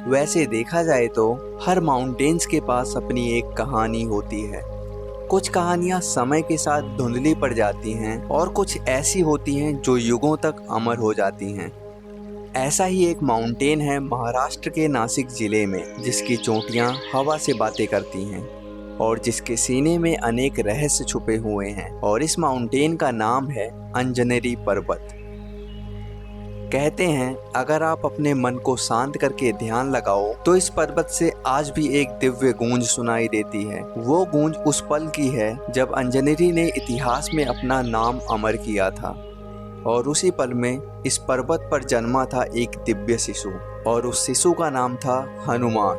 वैसे देखा जाए तो हर माउंटेन्स के पास अपनी एक कहानी होती है। कुछ कहानियां समय के साथ धुंधली पड़ जाती हैं और कुछ ऐसी होती हैं जो युगों तक अमर हो जाती हैं। ऐसा ही एक माउंटेन है महाराष्ट्र के नासिक जिले में, जिसकी चोटियां हवा से बातें करती हैं और जिसके सीने में अनेक रहस्य छुपे हुए हैं। और इस माउंटेन का नाम है अंजनेरी पर्वत। कहते हैं अगर आप अपने मन को शांत करके ध्यान लगाओ तो इस पर्वत से आज भी एक दिव्य गूंज सुनाई देती है। वो गूंज उस पल की है जब अंजनेरी ने इतिहास में अपना नाम अमर किया था और उसी पल में इस पर्वत पर जन्मा था एक दिव्य शिशु और उस शिशु का नाम था हनुमान।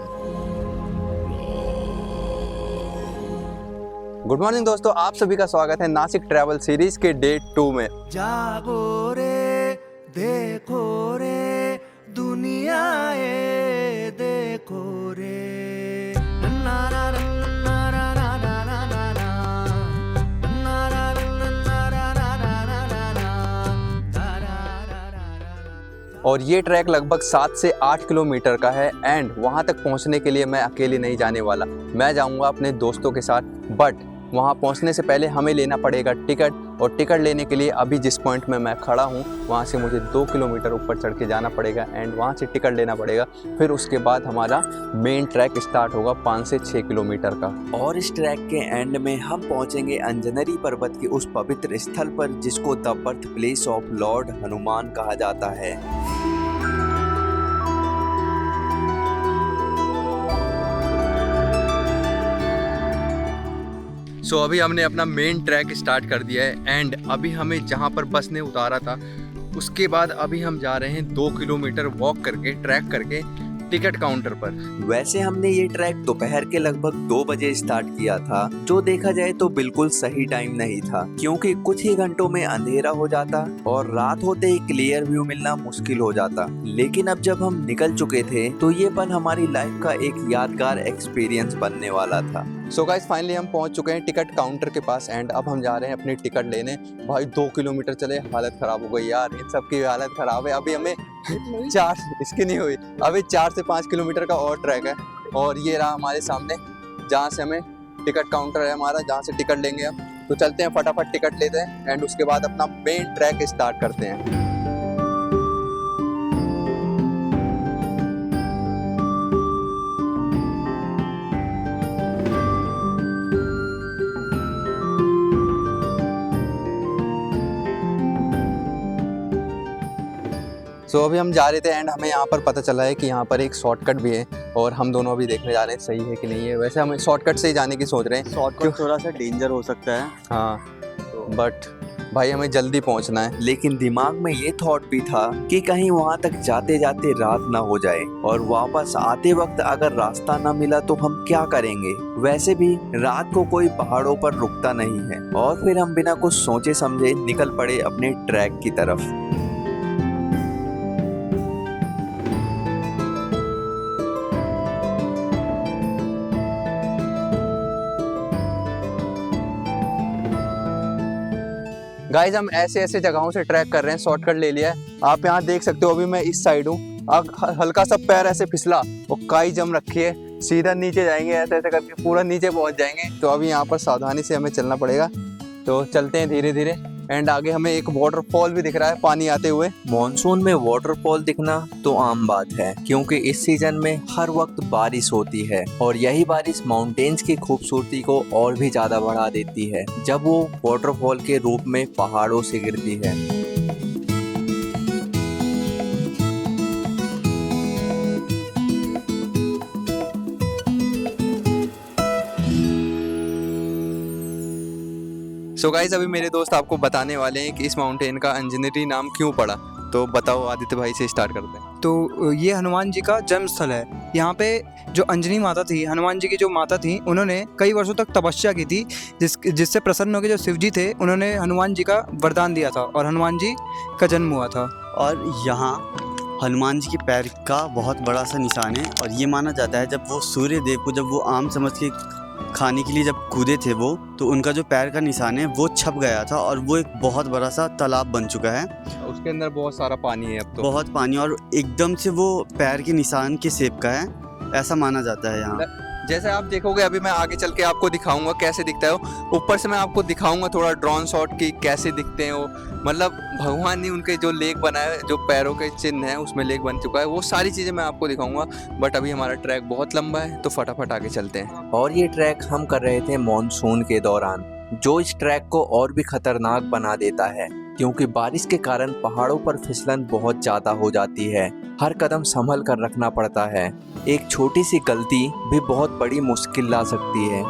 गुड मॉर्निंग दोस्तों, आप सभी का स्वागत है नासिक ट्रैवल सीरीज के डे 2 में। जागो रे देखो रे दुनिया ये देखो रे ना ना ना ना ना ना ना ना ना ना ना ना। और ये ट्रैक लगभग 7 से 8 किलोमीटर का है एंड वहाँ तक पहुँचने के लिए मैं अकेले नहीं जाने वाला, मैं जाऊँगा अपने दोस्तों के साथ। बट वहाँ पहुँचने से पहले हमें लेना पड़ेगा टिकट, और टिकट लेने के लिए अभी जिस पॉइंट में मैं खड़ा हूँ वहाँ से मुझे 2 किलोमीटर ऊपर चढ़ के जाना पड़ेगा एंड वहाँ से टिकट लेना पड़ेगा। फिर उसके बाद हमारा मेन ट्रैक स्टार्ट होगा 5 से 6 किलोमीटर का। और इस ट्रैक के एंड में हम पहुंचेंगे अंजनेरी पर्वत के उस पवित्र स्थल पर जिसको the birth place of Lord Hanuman कहा जाता है। सो अभी हमने अपना मेन ट्रैक स्टार्ट कर दिया है एंड अभी हमें जहाँ पर बस ने उतारा था उसके बाद अभी हम जा रहे हैं 2 किलोमीटर वॉक करके, ट्रैक करके टिकट काउंटर पर। वैसे हमने ये ट्रैक दोपहर के लगभग 2 बजे स्टार्ट किया था, जो देखा जाए तो बिल्कुल सही टाइम नहीं था, क्योंकि कुछ ही घंटों में अंधेरा हो जाता और रात होते ही क्लियर व्यू मिलना मुश्किल हो जाता। लेकिन अब जब हम निकल चुके थे तो ये पल हमारी लाइफ का एक यादगार एक्सपीरियंस बनने वाला था। सो गाइस फाइनली हम पहुंच चुके हैं टिकट काउंटर के पास एंड अब हम जा रहे हैं अपनी टिकट लेने। भाई 2 किलोमीटर चले, हालत खराब हो गई यार, इन सबकी हालत खराब है। अभी हमें 4 इसकी नहीं हुई, अभी 4 से 5 किलोमीटर का और ट्रैक है और ये रहा हमारे सामने जहाँ से हमें टिकट काउंटर है हमारा, जहाँ से टिकट लेंगे हम। तो चलते हैं, फटाफट टिकट लेते हैं एंड उसके बाद अपना मेन ट्रैक स्टार्ट करते हैं। सो अभी हम जा रहे थे एंड हमें यहाँ पर पता चला है कि यहाँ पर एक शॉर्टकट भी है और हम दोनों अभी देखने जा रहे हैं सही है कि नहीं है। वैसे हम शॉर्टकट से ही जाने की सोच रहे हैं। शॉर्टकट थोड़ा सा डेंजर हो सकता है। हाँ बट भाई हमें जल्दी पहुँचना है। लेकिन दिमाग में ये थॉट भी था कि कहीं वहाँ तक जाते जाते रात ना हो जाए और वापस आते वक्त अगर रास्ता ना मिला तो हम क्या करेंगे। वैसे भी रात को कोई पहाड़ों पर रुकता नहीं है और फिर हम बिना कुछ सोचे समझे निकल पड़े अपने ट्रैक की तरफ। गाइज हम ऐसे ऐसे जगहों से ट्रैक कर रहे हैं, शॉर्टकट ले लिया है। आप यहाँ देख सकते हो, अभी मैं इस साइड हूँ, हल्का सा पैर ऐसे फिसला और काई जम रखी है, सीधा नीचे जाएंगे, ऐसे ऐसे करके पूरा नीचे पहुँच जाएंगे। तो अभी यहाँ पर सावधानी से हमें चलना पड़ेगा। तो चलते हैं धीरे धीरे एंड आगे हमें एक वाटरफॉल भी दिख रहा है पानी आते हुए। मॉनसून में वाटरफॉल दिखना तो आम बात है, क्योंकि इस सीजन में हर वक्त बारिश होती है और यही बारिश माउंटेन्स की खूबसूरती को और भी ज्यादा बढ़ा देती है जब वो वाटरफॉल के रूप में पहाड़ों से गिरती है। सो गाइज अभी मेरे दोस्त आपको बताने वाले हैं कि इस माउंटेन का अंजनेरी नाम क्यों पड़ा। तो बताओ, आदित्य भाई से स्टार्ट करते हैं। तो ये हनुमान जी का जन्म स्थल है। यहाँ पे जो अंजनी माता थी, हनुमान जी की जो माता थी, उन्होंने कई वर्षों तक तपस्या की थी, जिससे प्रसन्न होकर जो शिव जी थे उन्होंने हनुमान जी का वरदान दिया था और हनुमान जी का जन्म हुआ था। और यहाँ हनुमान जी के पैर का बहुत बड़ा सा निशान है और ये माना जाता है जब वो सूर्य देव को जब वो आम समझ के खाने के लिए जब कूदे थे वो, तो उनका जो पैर का निशान है वो छप गया था और वो एक बहुत बड़ा सा तालाब बन चुका है। उसके अंदर बहुत सारा पानी है अब तो। बहुत पानी, और एकदम से वो पैर के निशान के शेप का है, ऐसा माना जाता है यहाँ। जैसे आप देखोगे, अभी मैं आगे चल के आपको दिखाऊंगा कैसे दिखता है वो। ऊपर से मैं आपको दिखाऊंगा थोड़ा ड्रोन शॉट की कैसे दिखते हैं वो। मतलब भगवान ने उनके जो लेक बनाए, जो पैरों के चिन्ह है उसमें लेक बन चुका है, वो सारी चीज़ें मैं आपको दिखाऊंगा। बट अभी हमारा ट्रैक बहुत लंबा है, तो फटाफट आगे चलते हैं। और ये ट्रैक हम कर रहे थे मॉनसून के दौरान, जो इस ट्रैक को और भी खतरनाक बना देता है, क्योंकि बारिश के कारण पहाड़ों पर फिसलन बहुत ज़्यादा हो जाती है। हर कदम संभल कर रखना पड़ता है। एक छोटी सी गलती भी बहुत बड़ी मुश्किल ला सकती है।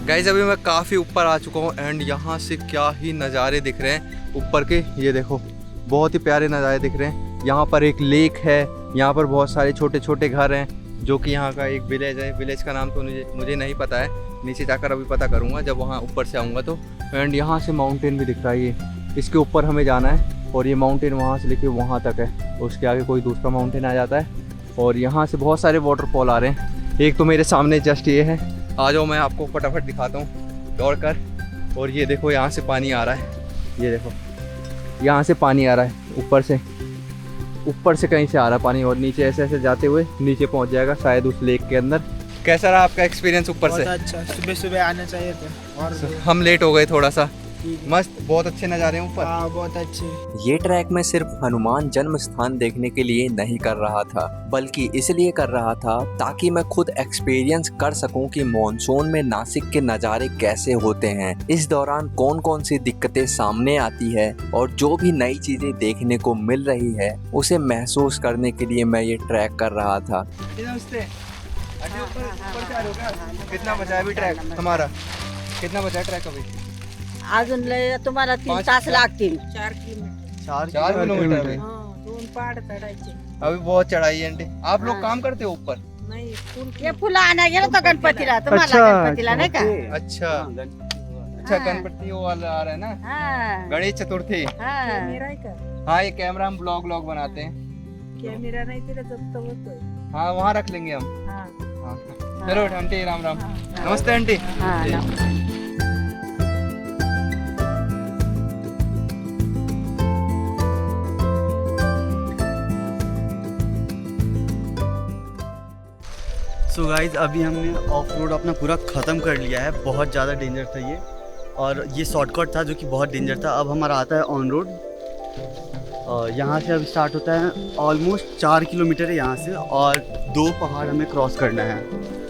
गाइज अभी मैं काफ़ी ऊपर आ चुका हूँ एंड यहाँ से क्या ही नज़ारे दिख रहे हैं ऊपर के। ये देखो, बहुत ही प्यारे नज़ारे दिख रहे हैं। यहाँ पर एक लेक है, यहाँ पर बहुत सारे छोटे छोटे घर हैं, जो कि यहाँ का एक विलेज है। विलेज का नाम तो मुझे नहीं पता है, नीचे जाकर अभी पता करूँगा जब वहाँ ऊपर से आऊँगा तो। एंड यहाँ से माउंटेन भी दिख रहा है, ये इसके ऊपर हमें जाना है और ये माउंटेन वहाँ से लेके वहाँ तक है। उसके आगे कोई दूसरा माउंटेन आ जाता है और यहाँ से बहुत सारे वाटरफॉल आ रहे हैं। एक तो मेरे सामने जस्ट ये है, आ जाओ मैं आपको फटाफट दिखाता हूँ दौड़ कर। और ये देखो, यहाँ से पानी आ रहा है, ये देखो यहाँ से पानी आ रहा है ऊपर से कहीं से आ रहा है पानी, और नीचे ऐसे ऐसे जाते हुए नीचे पहुँच जाएगा शायद उस लेक के अंदर। कैसा रहा आपका एक्सपीरियंस ऊपर से? अच्छा, सुबह सुबह आना चाहिए थे और हम लेट हो गए थोड़ा सा। मस्त, बहुत अच्छे नज़ारे हैं ऊपर। हाँ, बहुत अच्छे। ये ट्रैक मैं सिर्फ हनुमान जन्म स्थान देखने के लिए नहीं कर रहा था, बल्कि इसलिए कर रहा था ताकि मैं खुद एक्सपीरियंस कर सकूं कि मॉनसून में नासिक के नज़ारे कैसे होते हैं, इस दौरान कौन कौन सी दिक्कतें सामने आती है, और जो भी नई चीजें देखने को मिल रही है उसे महसूस करने के लिए मैं ये ट्रैक कर रहा था। कितना बचा है अभी ट्रैक हमारा? कितना बचा है ट्रैक अभी? अजून लय तुम्हाला 3 तास लागतील. 4 किलोमीटर अभी। दोन पहाड चढायचे. अभी बहुत चढ़ाई है आंटी। आप लोग काम करते हो ऊपर? नाही हे फुलं आणायला गेलो तो गणपतीला, तुम्हाला गणपतीला नाही का? अच्छा अच्छा, गणपति वो वाला आ रहा है ना, हाँ गणेश चतुर्थी। हाँ हाँ, ये कैमरा हम ब्लॉग बनाते हैं। कॅमेरा नाही तिला जप्त होतोय. हाँ, वहाँ रख लेंगे हम। हाँ हाँ। चलो आंटी, राम राम। नमस्ते आंटी। हाँ सो गाइज अभी हमने ऑफ रोड अपना पूरा ख़त्म कर लिया है। बहुत ज़्यादा डेंजर था ये, और ये शॉर्टकट था जो कि बहुत डेंजर था। अब हमारा आता है ऑन रोड, और यहाँ से अब स्टार्ट होता है ऑलमोस्ट 4 किलोमीटर है यहाँ से, और 2 पहाड़ हमें क्रॉस करना है।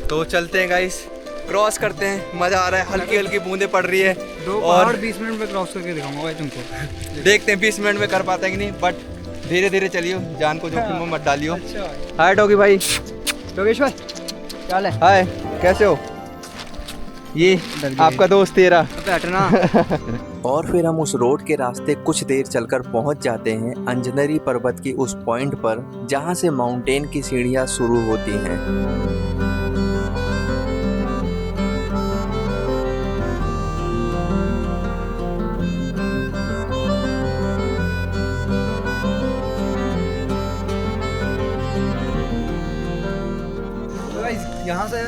तो चलते हैं गाइस, क्रॉस करते हैं। मज़ा आ रहा है, हल्की हल्की बूंदें पड़ रही है। 2 पहाड़ 20 मिनट में क्रॉस करके दिखाऊंगा भाई तुमको। देखते हैं 20 मिनट में कर पाते हैं कि नहीं, बट धीरे धीरे चलियो, जान को जोखिम में मत डालियो। अच्छा हाय डॉगी भाई। योगेश्वर क्या है? हाय, कैसे हो? ये आपका दोस्त तेरा। बैठना। और फिर हम उस रोड के रास्ते कुछ देर चलकर पहुंच जाते हैं अंजनेरी पर्वत की उस पॉइंट पर जहां से माउंटेन की सीढ़ियां शुरू होती हैं। यहाँ से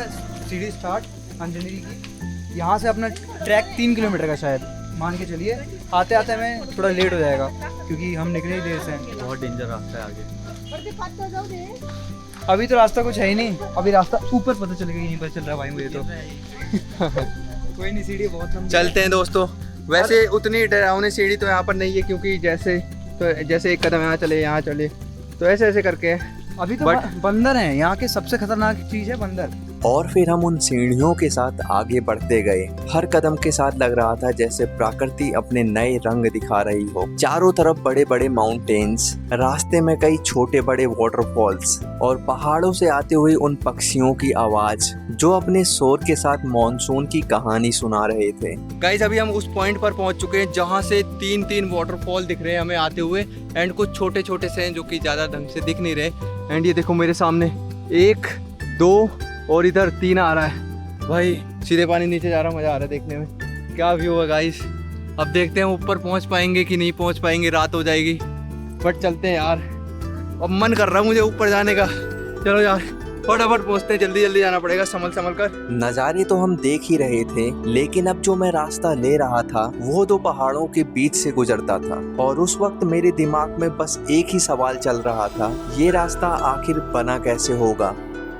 सीढ़ी स्टार्ट अंजनेरी की, यहाँ से अपना ट्रैक 3 किलोमीटर का शायद मान के चलिए। आते आते हमें थोड़ा लेट हो जाएगा क्योंकि हम निकले ही देर से हैं। बहुत डेंजर रास्ता है आगे। अभी तो रास्ता कुछ है ही नहीं, अभी रास्ता ऊपर पता चलेगा, यहीं पर चल रहा है भाई मुझे तो। कोई नहीं, सीढ़ी बहुत लंबी। चलते हैं दोस्तों। वैसे उतनी डरावनी सीढ़ी तो यहाँ पर नहीं है, क्योंकि जैसे एक कदम यहाँ चले यहाँ चले, तो ऐसे ऐसे करके। अभी तो बंदर हैं यहाँ के, सबसे खतरनाक चीज़ है बंदर। और फिर हम उन सीढ़ियों के साथ आगे बढ़ते गए। हर कदम के साथ लग रहा था जैसे प्रकृति अपने नए रंग दिखा रही हो। चारों तरफ बड़े बड़े माउंटेन्स, रास्ते में कई छोटे बड़े वाटरफॉल्स, और पहाड़ों से आते हुए उन पक्षियों की आवाज जो अपने शोर के साथ मॉनसून की कहानी सुना रहे थे। गाइस अभी हम उस पॉइंट पर पहुंच चुके हैं जहां से 3 वाटरफॉल दिख रहे हैं हमें आते हुए, एंड कुछ छोटे छोटे से हैं जो कि ज़्यादा ढंग से दिख नहीं रहे। एंड ये देखो मेरे सामने 1 2 और इधर 3 आ रहा है। भाई सीधे पानी नीचे जा रहा, मजा आ रहा है देखने में। क्या व्यू है गाइस। अब देखते हैं ऊपर पहुंच पाएंगे कि नहीं पहुंच पाएंगे, रात हो जाएगी। बट चलते हैं यार, अब मन कर रहा है मुझे ऊपर जाने का। चलो यार फटाफट पहुंचते हैं, जल्दी जल्दी जाना पड़ेगा संभल संभल कर। नज़ारे तो हम देख ही रहे थे, लेकिन अब जो मैं रास्ता ले रहा था वो दो पहाड़ों के बीच से गुजरता था और उस वक्त मेरे दिमाग में बस एक ही सवाल चल रहा था, ये रास्ता आखिर बना कैसे होगा।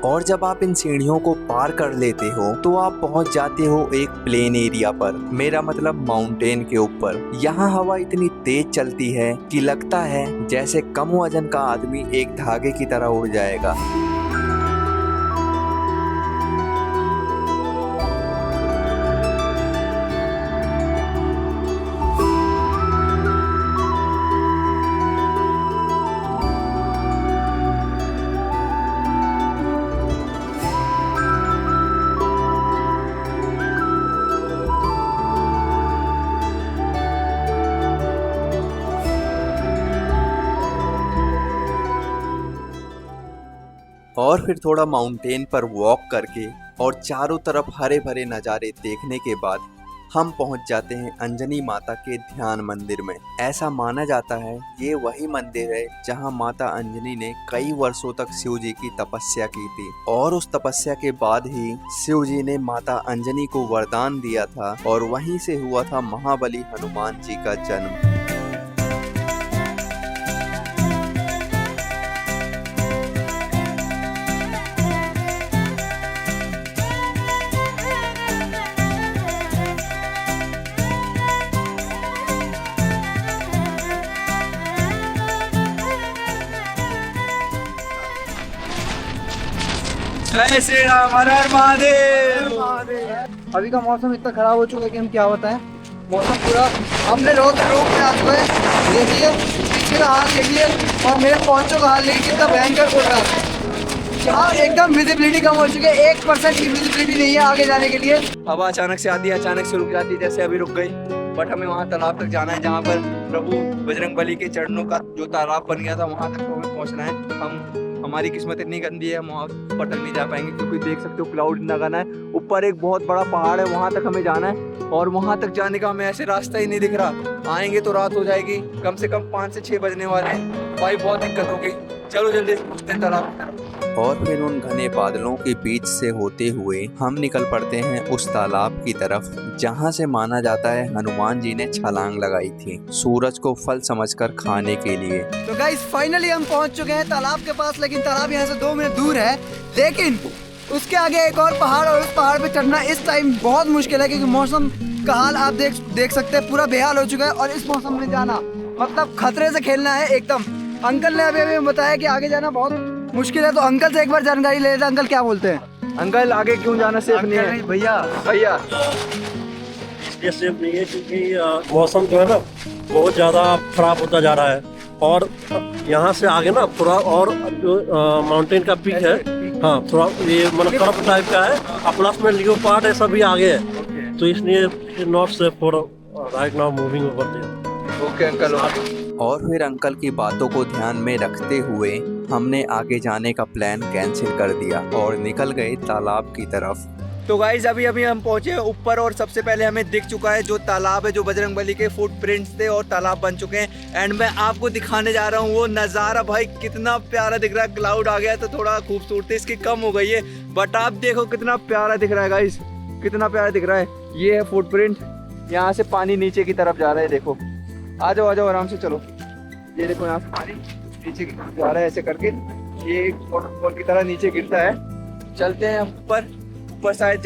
और जब आप इन सीढ़ियों को पार कर लेते हो तो आप पहुंच जाते हो एक प्लेन एरिया पर, मेरा मतलब माउंटेन के ऊपर। यहाँ हवा इतनी तेज चलती है कि लगता है जैसे कम वजन का आदमी एक धागे की तरह उड़ जाएगा। और फिर थोड़ा माउंटेन पर वॉक करके और चारों तरफ हरे भरे नज़ारे देखने के बाद हम पहुंच जाते हैं अंजनी माता के ध्यान मंदिर में। ऐसा माना जाता है ये वही मंदिर है जहां माता अंजनी ने कई वर्षों तक शिव जी की तपस्या की थी और उस तपस्या के बाद ही शिव जी ने माता अंजनी को वरदान दिया था और वहीं से हुआ था महाबली हनुमान जी का जन्म। जय श्री राम, हर हर महादेव। अभी का मौसम इतना खराब हो चुका है कि हम क्या बताएं। मौसम पूरा हमने रोक में आ चुका है। देखिए पीछे का हाल देखिए और मेरे पहुंचों का हाल देखिए, कितना भयंकर हो रहा है। यहाँ एकदम विजिबिलिटी कम हो चुकी है, 1% की विजिबिलिटी नहीं है आगे जाने के लिए। हवा अचानक से आती है, अचानक से रुक जाती है, जैसे अभी रुक गई। बट हमें वहाँ तालाब तक जाना है जहाँ पर प्रभु बजरंगबली के चरणों का जो तालाब बन गया था, वहाँ तक हमें पहुँचना है। हमारी किस्मत इतनी गंदी है, हम वहाँ पर तक नहीं जा पाएंगे क्योंकि देख सकते हो क्लाउड इतना घना है। ऊपर एक बहुत बड़ा पहाड़ है, वहाँ तक हमें जाना है और वहाँ तक जाने का हमें ऐसे रास्ता ही नहीं दिख रहा। आएंगे तो रात हो जाएगी, कम से कम 5 से 6 बजने वाले हैं। भाई बहुत दिक्कत होगी। चलो जल्दी पहुँचते हैं तालाब। और फिर उन घने बादलों के बीच से होते हुए हम निकल पड़ते हैं उस तालाब की तरफ जहां से माना जाता है हनुमान जी ने छलांग लगाई थी सूरज को फल समझकर खाने के लिए। तो गाइस फाइनली हम पहुंच चुके हैं तालाब के पास, लेकिन तालाब यहाँ से 2 मिनट दूर है। लेकिन उसके आगे एक और पहाड़ और उस पहाड़ पे चढ़ना इस टाइम बहुत मुश्किल है क्योंकि मौसम का हाल आप देख सकते हैं, पूरा बेहाल हो चुका है। और इस मौसम में जाना मतलब खतरे से खेलना है एकदम। अंकल ने अभी बताया कि आगे जाना बहुत मुश्किल है, तो अंकल से एक बार जानकारी ले लेते हैं। अंकल क्या बोलते हैं? अंकल आगे क्यों जाना सेफ नहीं है? भैया भैया ये सेफ नहीं है क्योंकि मौसम जो है ना बहुत ज़्यादा खराब होता जा रहा है और यहाँ से आगे ना थोड़ा और जो माउंटेन का पीक है, हाँ थोड़ा ये मतलब कर्व टाइप का है, प्लस में लियोपार्ड है सभी आगे है, तो इसलिए not safe for right now moving over there. Okay uncle. और फिर अंकल की बातों को ध्यान में रखते हुए हमने आगे जाने का प्लान कैंसिल कर दिया और निकल गए तालाब की तरफ। तो गाइस अभी हम पहुंचे ऊपर और सबसे पहले हमें दिख चुका है जो तालाब है, जो बजरंगबली के फुटप्रिंट्स थे और तालाब बन चुके हैं। एंड मैं आपको दिखाने जा रहा हूँ वो नज़ारा। भाई कितना प्यारा दिख रहा है। क्लाउड आ गया तो थोड़ा खूबसूरती इसकी कम हो गई है, बट आप देखो कितना प्यारा दिख रहा है गाइस, कितना प्यारा दिख रहा है। ये है फुटप्रिंट, यहाँ से पानी नीचे की तरफ जा रहा है। देखो आ जाओ आराम से चलो। ये देखो यहाँ से पानी नीचे की तरफ जा रहा है ऐसे करके, ये एक वॉटरफॉल की तरह नीचे गिरता है। चलते हैं ऊपर शायद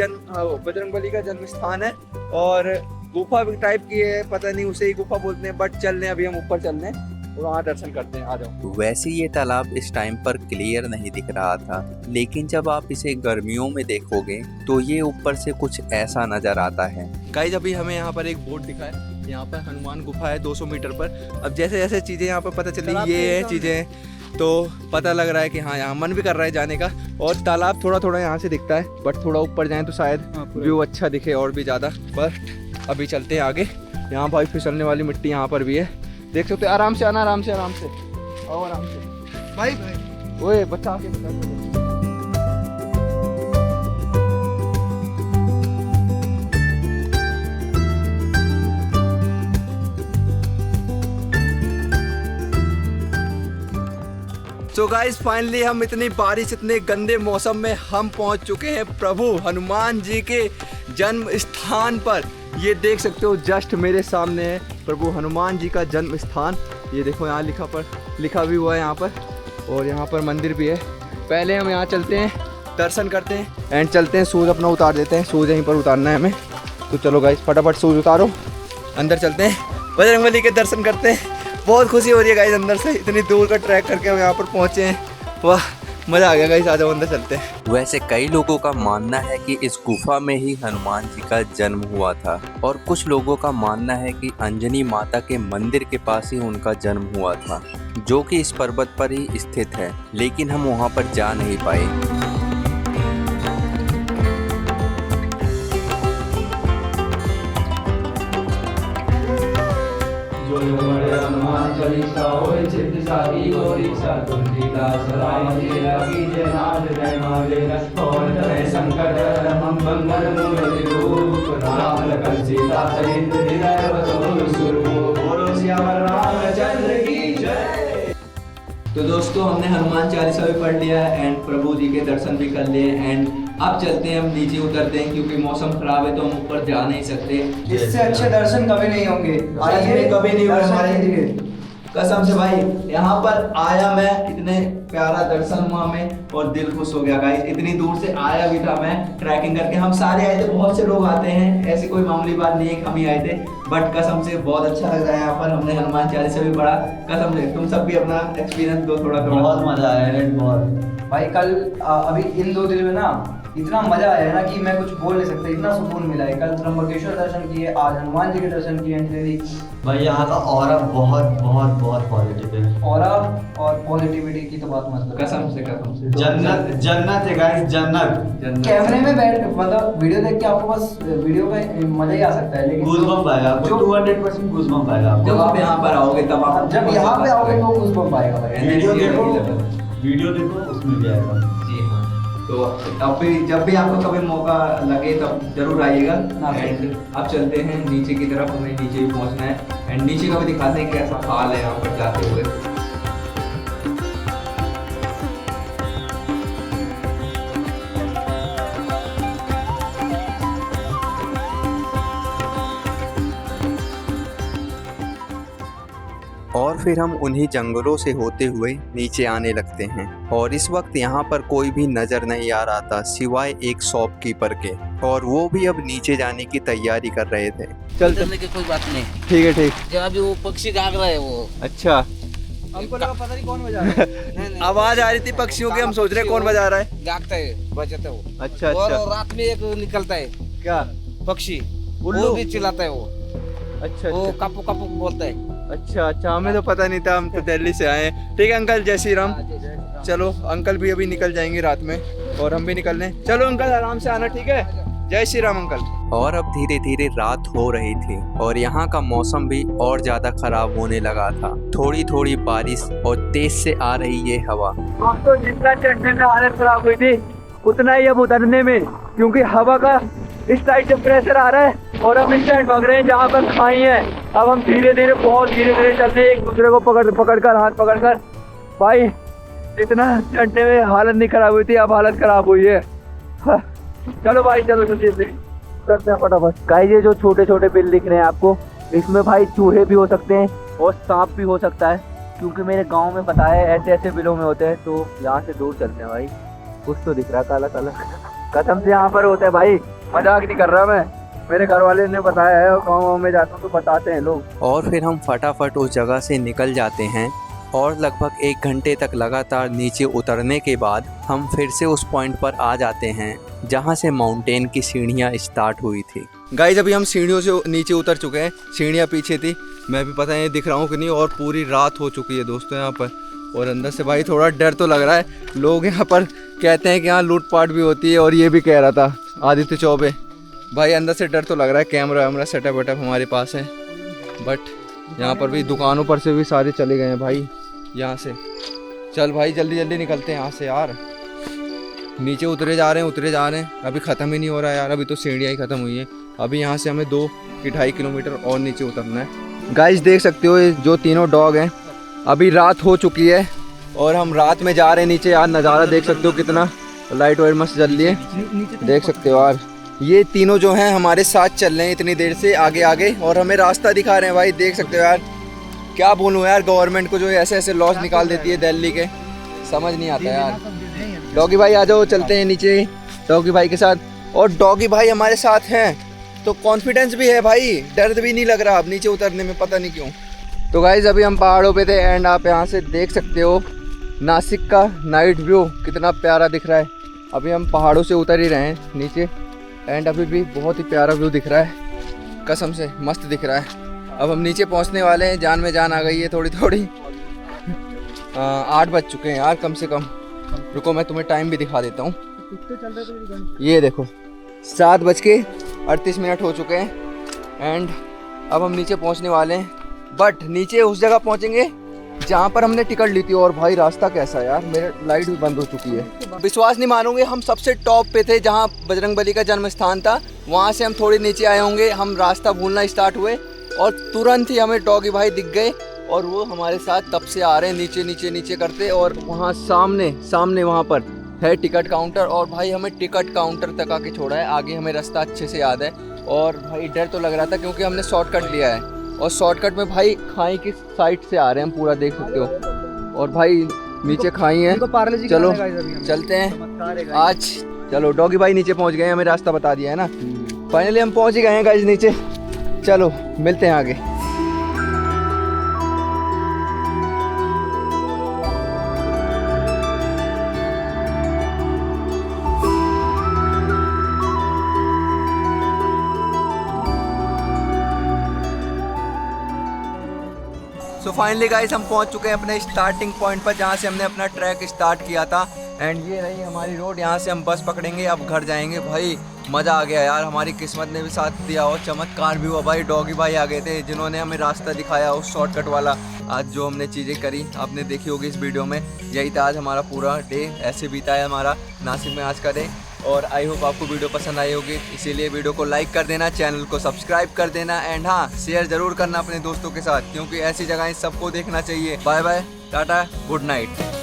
बजरंगबली का जन्म स्थान है और गुफा टाइप की है, पता नहीं उसे ही गुफा बोलते हैं। बट चलने अभी हम ऊपर चलने और वहाँ दर्शन करते हैं। आ जाओ। वैसे ये तालाब इस टाइम पर क्लियर नहीं दिख रहा था, लेकिन जब आप इसे गर्मियों में देखोगे तो ये ऊपर से कुछ ऐसा नजर आता है। गाइस अभी हमें यहाँ पर एक बोर्ड दिखा है, यहाँ पर हनुमान गुफा है 200 मीटर पर। अब जैसे जैसे चीज़ें यहाँ पर पता चली, ये है चीज़ें, तो पता लग रहा है कि हाँ यहाँ मन भी कर रहा है जाने का। और तालाब थोड़ा यहाँ से दिखता है, बट थोड़ा ऊपर जाएं तो शायद व्यू अच्छा दिखे और भी ज़्यादा। बट अभी चलते हैं आगे। यहाँ भाई फिसलने वाली मिट्टी यहाँ पर भी है, देख सकते हो। आराम से आना, आराम से आओ आराम से। भाई ओए बच्चा आके बता। सो गाइस फाइनली हम इतनी बारिश इतने गंदे मौसम में हम पहुंच चुके हैं प्रभु हनुमान जी के जन्म स्थान पर। ये देख सकते हो जस्ट मेरे सामने है प्रभु हनुमान जी का जन्म स्थान। ये देखो यहाँ लिखा भी हुआ है यहाँ पर, और यहाँ पर मंदिर भी है। पहले हम यहाँ चलते हैं, दर्शन करते हैं एंड चलते हैं। शूज़ अपना उतार देते हैं, शूज़ यहीं पर उतारना है हमें। तो चलो गाइस फटाफट शूज़ उतारो, अंदर चलते हैं, बजरंगबली के दर्शन करते हैं। बहुत खुशी हो रही है गाइस अंदर से, इतनी दूर का ट्रैक करके हम यहाँ पर पहुँचे हैं। वाह मज़ा आ गया गाइस, आ जाओ अंदर चलते हैं। वैसे कई लोगों का मानना है कि इस गुफा में ही हनुमान जी का जन्म हुआ था, और कुछ लोगों का मानना है कि अंजनी माता के मंदिर के पास ही उनका जन्म हुआ था, जो कि इस पर्वत पर ही स्थित है, लेकिन हम वहां पर जा नहीं पाए। तो दोस्तों हमने हनुमान चालीसा भी पढ़ लिया है एंड प्रभु जी के दर्शन भी कर लिए एंड अब चलते हैं, हम नीचे उतरते हैं क्योंकि मौसम खराब है तो हम ऊपर जा नहीं सकते। इससे अच्छे दर्शन कभी नहीं होंगे, आइए कभी नहीं हुए हमारे कसम से भाई। यहाँ पर आया मैं, इतने प्यारा दर्शन हुआ हमें और दिल खुश हो गया गाइस। इतनी दूर से आया भी था मैं ट्रैकिंग करके, हम सारे आए थे, बहुत से लोग आते हैं, ऐसी कोई मामूली बात नहीं है कि हम ही आए थे, बट कसम से बहुत अच्छा लग रहा है यहाँ पर। हमने हनुमान चालीसा भी पढ़ा, कसम से तुम सब भी अपना एक्सपीरियंस दो थोड़ा। बहुत मजा आया है, बहुत भाई कल अभी इन 2 दिन में ना इतना मजा आया है ना कि मैं कुछ बोल नहीं सकता, इतना सुकून मिला है। कल त्र्यंबकेश्वर दर्शन किए, आज हनुमान जी के दर्शन किए। भाई यहाँ का ऑरा बहुत बहुत बहुत पॉजिटिव है। ऑरा और पॉजिटिविटी की तो बात मत करो, कसम से जन्नत जन्नत है गाइस, जन्नत। कैमरे में बैठ मतलब वीडियो देख के आपको बस वीडियो में मजा ही आ सकता है, लेकिन गूज़बम्प आएगा आपको, 200% गूज़बम्प आएगा आपको। जब आप यहाँ पर आओगे तब आप जब यहाँ पे आओगे तो गूज़बम्प आएगा भाई। वीडियो देखो उसमें भी आएगा। जी हाँ, तो अब भी जब भी आपको कभी मौका लगे तब जरूर आइएगा। एंड अब चलते हैं नीचे की तरफ, हमें नीचे भी पहुंचना है एंड नीचे का भी दिखाते हैं कैसा हाल है यहाँ पर जाते हुए। और फिर हम उन्हीं जंगलों से होते हुए नीचे आने लगते हैं, और इस वक्त यहाँ पर कोई भी नज़र नहीं आ रहा था सिवाय एक शॉपकीपर के, और वो भी अब नीचे जाने की तैयारी कर रहे थे। चलते की कोई बात नहीं, ठीक है ठीक। जब अभी वो पक्षी गाग रहा है वो। अच्छा हमको लगा पता नहीं कौन बजा रहा है। आवाज आ रही थी पक्षियों की, हम सोच रहे कौन बजा रहा है। गागता है, बजाता है वो। अच्छा और अच्छा, रात में एक निकलता है क्या पक्षी, उल्लू? वो भी चिल्लाता है वो। अच्छा वो अच्छा कापू कापू बोलता है। अच्छा अच्छा, हमें तो पता नहीं था, हम तो दिल्ली से आए हैं। ठीक है अंकल, जय श्री राम। चलो अंकल भी अभी निकल जाएंगे रात में और हम भी निकल लें। चलो अंकल आराम से आना, ठीक है। जय श्री राम अंकल। और अब धीरे धीरे रात हो रही थी और यहाँ का मौसम भी और ज्यादा खराब होने लगा था। थोड़ी थोड़ी बारिश और तेज से आ रही ये हवा। अब तो जितना चढ़ने में हालत खराब हुई थी उतना ही अब उतरने में, क्योंकि हवा का इस साइड से प्रेशर आ रहा है और हम इस साइड भाग रहे हैं जहाँ पर खाई है। अब हम धीरे धीरे बहुत धीरे धीरे चलते हैं, एक दूसरे को पकड़ कर हाथ पकड़ कर। भाई इतना चढ़ने में हालत नहीं खराब हुई थी, अब हालत खराब हुई है। चलो भाई चलो जल्दी करते हैं फटाफट। गाइस ये जो छोटे छोटे बिल दिख रहे हैं आपको, इसमें भाई चूहे भी हो सकते हैं और सांप भी हो सकता है, क्योंकि मेरे गांव में पता है ऐसे ऐसे बिलों में होते हैं। तो यहाँ से दूर चलते हैं भाई। कुछ तो दिख रहा काला काला, कसम से यहाँ पर होता है भाई, मजाक नहीं कर रहा मैं, मेरे घर वाले ने बताया है। गाँव में जाता हूँ तो बताते हैं लोग। और फिर हम फटाफट उस जगह से निकल जाते हैं और लगभग 1 घंटे तक लगातार नीचे उतरने के बाद हम फिर से उस पॉइंट पर आ जाते हैं जहां से माउंटेन की सीढ़ियां स्टार्ट हुई थी। गाइस अभी हम सीढ़ियों से नीचे उतर चुके हैं, सीढ़ियाँ पीछे थी, मैं भी पता नहीं दिख रहा हूँ कि नहीं। और पूरी रात हो चुकी है दोस्तों यहाँ पर, और अंदर से भाई थोड़ा डर तो लग रहा है। लोग यहाँ पर कहते हैं कि यहाँ लूटपाट भी होती है, और ये भी कह रहा था आदित्य चौबे। भाई अंदर से डर तो लग रहा है, कैमरा वैमरा सेटअप वेटअप हमारे पास है, बट यहाँ पर भी दुकानों पर से भी सारे चले गए हैं भाई यहाँ से। चल भाई जल्दी जल्दी निकलते हैं यहाँ से यार। नीचे उतरे जा रहे हैं, अभी ख़त्म ही नहीं हो रहा है यार, अभी तो सीढ़ियाँ ही ख़त्म हुई हैं। अभी यहाँ से हमें 2 कि 2.5 किलोमीटर और नीचे उतरना है। गाइस देख सकते हो ये जो तीनों डॉग हैं, अभी रात हो चुकी है और हम रात में जा रहे हैं नीचे यार। नज़ारा देख सकते हो कितना, लाइट वाइट मस्त जल रही है, देख सकते हो यार। ये तीनों जो हैं हमारे साथ चल रहे हैं इतनी देर से आगे आगे, और हमें रास्ता दिखा रहे हैं भाई, देख सकते हो यार। क्या बोलूँ यार, गवर्नमेंट को जो ऐसे ऐसे लॉस निकाल देती है दिल्ली के, समझ नहीं आता यार। डॉगी भाई आ जाओ, चलते हैं नीचे डॉगी भाई के साथ। और डॉगी भाई हमारे साथ हैं तो कॉन्फिडेंस भी है भाई, दर्द भी नहीं लग रहा अब नीचे उतरने में, पता नहीं क्यों। तो गाइज अभी हम पहाड़ों पे थे एंड आप यहाँ से देख सकते हो नासिक का नाइट व्यू कितना प्यारा दिख रहा है। अभी हम पहाड़ों से उतर ही रहे हैं नीचे एंड अभी भी बहुत ही प्यारा व्यू दिख रहा है, कसम से मस्त दिख रहा है। अब हम नीचे पहुँचने वाले हैं, जान में जान आ गई है थोड़ी थोड़ी। 8 बज चुके हैं यार कम से कम। रुको मैं तुम्हें टाइम भी दिखा देता हूँ, ये देखो 7:38 हो चुके हैं एंड अब हम नीचे पहुँचने वाले हैं। बट नीचे उस जगह पहुँचेंगे जहाँ पर हमने टिकट ली थी। और भाई रास्ता कैसा है यार, मेरे लाइट भी बंद हो चुकी है। विश्वास नहीं मानोगे, हम सबसे टॉप पे थे जहाँ बजरंगबली का जन्म स्थान था, वहाँ से हम थोड़े नीचे आए होंगे, हम रास्ता भूलना स्टार्ट हुए और तुरंत ही हमें डॉगी भाई दिख गए और वो हमारे साथ तब से आ रहे हैं नीचे नीचे नीचे करते। और वहाँ सामने वहाँ पर है टिकट काउंटर और भाई हमें टिकट काउंटर तक आके छोड़ा है। आगे हमें रास्ता अच्छे से याद है और भाई डर तो लग रहा था क्योंकि हमने शॉर्टकट लिया है और शॉर्टकट में भाई खाई की साइड से आ रहे हैं हम, पूरा देख सकते हो। और भाई नीचे खाई है, चलो चलते हैं आज। चलो डॉगी भाई नीचे पहुंच गए, हमें रास्ता बता दिया है ना, फाइनली हम पहुंच ही गए हैं गाइस नीचे। चलो मिलते हैं आगे। सो फाइनली गाइस हम पहुंच चुके हैं अपने स्टार्टिंग पॉइंट पर जहां से हमने अपना ट्रैक स्टार्ट किया था एंड ये रही हमारी रोड। यहाँ से हम बस पकड़ेंगे, अब घर जाएंगे। भाई मज़ा आ गया यार, हमारी किस्मत ने भी साथ दिया और चमत्कार भी हुआ। भाई डॉगी भाई आ गए थे जिन्होंने हमें रास्ता दिखाया उस शॉर्टकट वाला। आज जो हमने चीज़ें करी आपने देखी होगी इस वीडियो में, यही था आज हमारा पूरा डे, ऐसे बीता है हमारा नासिक में आज का डे। और आई होप आपको वीडियो पसंद आई होगी, इसीलिए वीडियो को लाइक कर देना, चैनल को सब्सक्राइब कर देना एंड हाँ शेयर ज़रूर करना अपने दोस्तों के साथ, क्योंकि ऐसी जगहें सबको देखना चाहिए। Bye bye, tata, good night.